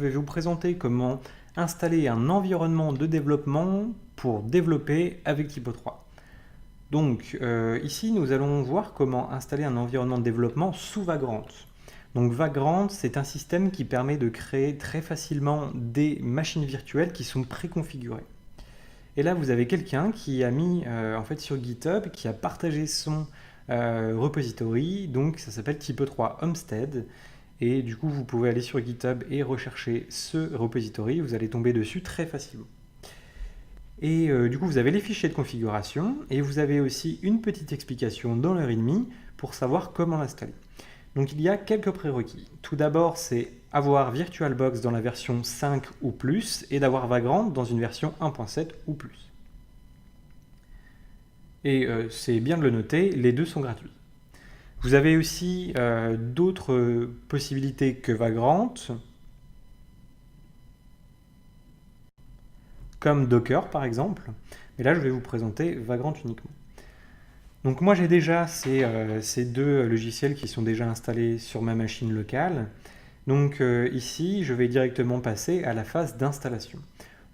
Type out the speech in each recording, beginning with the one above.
vais vous présenter comment installer un environnement de développement pour développer avec Typo 3. Donc ici, nous allons voir comment installer un environnement de développement sous Vagrant. Donc Vagrant, c'est un système qui permet de créer très facilement des machines virtuelles qui sont préconfigurées. Et là, vous avez quelqu'un qui a mis en fait sur GitHub, qui a partagé son repository, donc ça s'appelle Typo 3 Homestead. Et du coup, vous pouvez aller sur GitHub et rechercher ce repository, vous allez tomber dessus très facilement. Et du coup, vous avez les fichiers de configuration et vous avez aussi une petite explication dans le README pour savoir comment l'installer. Donc il y a quelques prérequis. Tout d'abord, c'est avoir VirtualBox dans la version 5 ou plus et d'avoir Vagrant dans une version 1.7 ou plus. Et c'est bien de le noter, les deux sont gratuits. Vous avez aussi d'autres possibilités que Vagrant, comme Docker par exemple. Mais là, je vais vous présenter Vagrant uniquement. Donc moi, j'ai déjà ces deux logiciels qui sont déjà installés sur ma machine locale. Donc ici, je vais directement passer à la phase d'installation.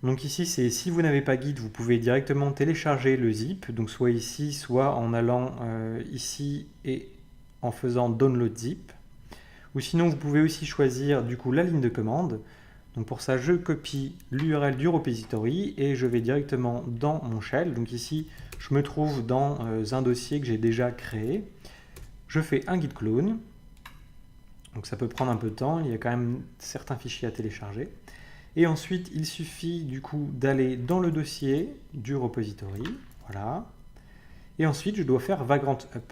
Donc ici, c'est si vous n'avez pas Git, vous pouvez directement télécharger le zip, donc soit ici, soit en allant ici et en faisant download zip. Ou sinon, vous pouvez aussi choisir du coup la ligne de commande. Donc pour ça, je copie l'URL du repository et je vais directement dans mon shell. Donc ici, je me trouve dans un dossier que j'ai déjà créé. Je fais un git clone. Donc ça peut prendre un peu de temps, il y a quand même certains fichiers à télécharger. Et ensuite, il suffit du coup d'aller dans le dossier du repository. Voilà. Et ensuite, je dois faire Vagrant up.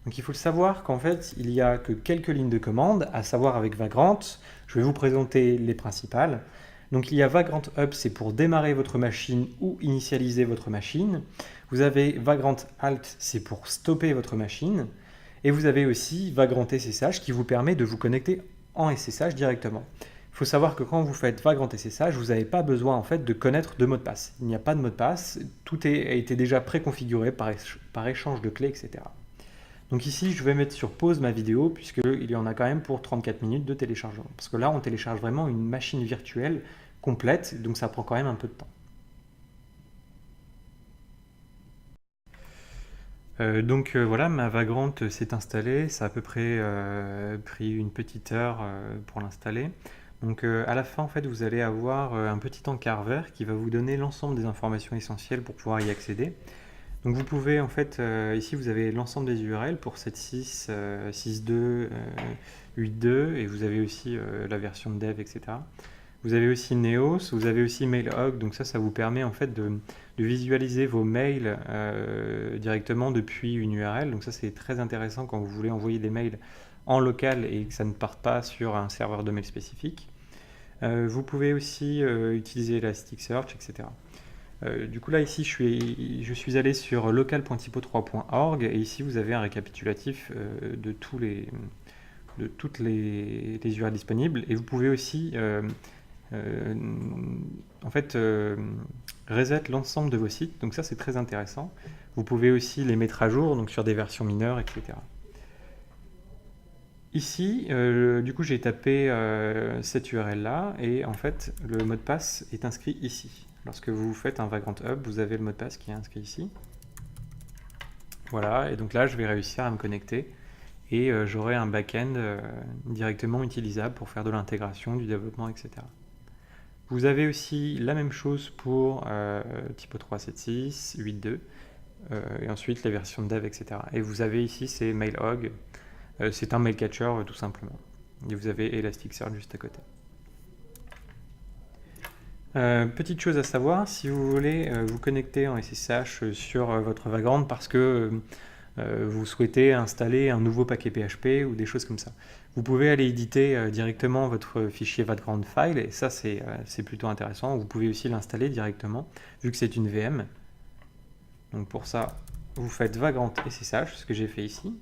Donc il faut le savoir qu'en fait, il n'y a que quelques lignes de commande, à savoir avec Vagrant. Je vais vous présenter les principales. Donc il y a Vagrant up, c'est pour démarrer votre machine ou initialiser votre machine. Vous avez Vagrant alt, c'est pour stopper votre machine. Et vous avez aussi Vagrant SSH qui vous permet de vous connecter en SSH directement. Il faut savoir que quand vous faites Vagrant SSH, vous n'avez pas besoin en fait de connaître de mot de passe. Il n'y a pas de mot de passe, tout a été déjà préconfiguré par échange de clés, etc. Donc ici, je vais mettre sur pause ma vidéo puisqu'il y en a quand même pour 34 minutes de téléchargement. Parce que là, on télécharge vraiment une machine virtuelle complète, donc ça prend quand même un peu de temps. Voilà, ma Vagrant s'est installée, ça a à peu près pris une petite heure pour l'installer. Donc à la fin, en fait, vous allez avoir un petit encart vert qui va vous donner l'ensemble des informations essentielles pour pouvoir y accéder. Donc vous pouvez, en fait, ici vous avez l'ensemble des URL pour 7.6, 6.2, 8.2 et vous avez aussi la version de dev, etc. Vous avez aussi Neos, vous avez aussi MailHog, donc ça vous permet en fait de visualiser vos mails directement depuis une URL. Donc ça c'est très intéressant quand vous voulez envoyer des mails en local et que ça ne parte pas sur un serveur de mail spécifique. Vous pouvez aussi utiliser Elasticsearch, etc. Du coup là ici je suis allé sur local.typo3.org et ici vous avez un récapitulatif de toutes les URL disponibles et vous pouvez aussi reset l'ensemble de vos sites, donc ça c'est très intéressant. Vous pouvez aussi les mettre à jour donc sur des versions mineures, etc. Ici, du coup j'ai tapé cette URL là et en fait le mot de passe est inscrit ici. Lorsque vous faites un Vagrant Hub, vous avez le mot de passe qui est inscrit ici. Voilà, et donc là je vais réussir à me connecter et j'aurai un back-end directement utilisable pour faire de l'intégration, du développement, etc. Vous avez aussi la même chose pour Typo 3.7.6, 8.2 et ensuite les versions de dev, etc. Et vous avez ici c'est MailHog, c'est un mail catcher tout simplement. Et vous avez Elasticsearch juste à côté. Petite chose à savoir, si vous voulez vous connecter en SSH sur votre Vagrant parce que vous souhaitez installer un nouveau paquet PHP ou des choses comme ça, vous pouvez aller éditer directement votre fichier Vagrant file et ça c'est plutôt intéressant. Vous pouvez aussi l'installer directement vu que c'est une VM. Donc pour ça, vous faites Vagrant SSH, ce que j'ai fait ici.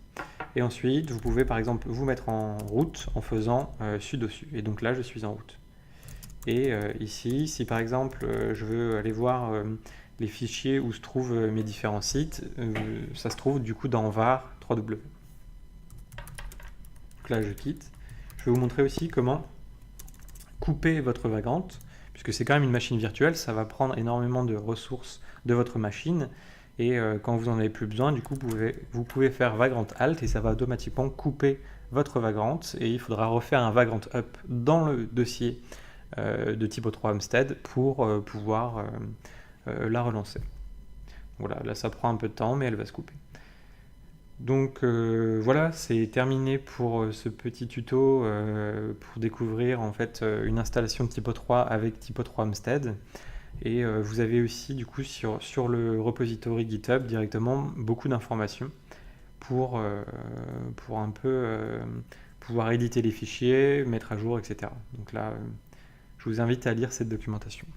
Et ensuite, vous pouvez par exemple vous mettre en route en faisant sudo su. Et donc là, je suis en route. Et ici, si par exemple je veux aller voir les fichiers où se trouvent mes différents sites, ça se trouve du coup dans var 3w. Donc là je quitte. Je vais vous montrer aussi comment couper votre Vagrant, puisque c'est quand même une machine virtuelle, ça va prendre énormément de ressources de votre machine, et quand vous n'en avez plus besoin, du coup, vous pouvez faire Vagrant Alt, et ça va automatiquement couper votre Vagrant, et il faudra refaire un Vagrant Up dans le dossier de Typo3 Homestead pour pouvoir la relancer. Voilà, là ça prend un peu de temps, mais elle va se couper. Donc voilà, c'est terminé pour ce petit tuto pour découvrir en fait une installation de Typo3 avec Typo3 Homestead. Et vous avez aussi du coup sur le repository GitHub directement beaucoup d'informations pour un peu pouvoir éditer les fichiers, mettre à jour, etc. Donc là, je vous invite à lire cette documentation.